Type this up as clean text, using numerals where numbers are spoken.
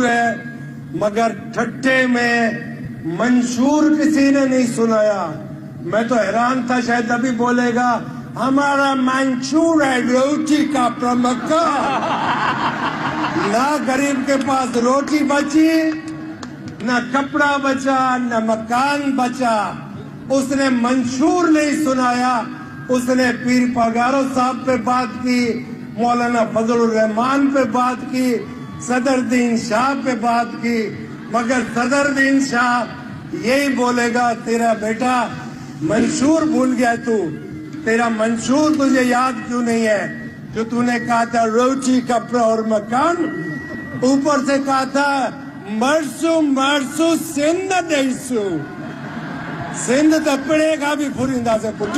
है, मगर ठट्ठे में मंशूर किसी ने नहीं सुनाया। मैं तो हैरान था, शायद अभी बोलेगा हमारा मंशूर है रोटी का प्रमक्का। ना गरीब के पास रोटी बची, ना कपड़ा बचा, ना मकान बचा। उसने मंशूर नहीं सुनाया, उसने पीर पगारो साहब पे बात की, मौलाना फजलुर रहमान पे बात की, सदरुद्दीन शाह पे बात की। मगर सदरुद्दीन शाह यही बोलेगा तेरा बेटा मंशूर भूल गया तू, तेरा मंशूर तुझे याद क्यों नहीं है? जो तूने कहा था रोटी कपड़ा और मकान, ऊपर से कहा था मरसू मरसू सिंध देसू, सिंध तो पड़ेगा भी फुरिंदा से पुट।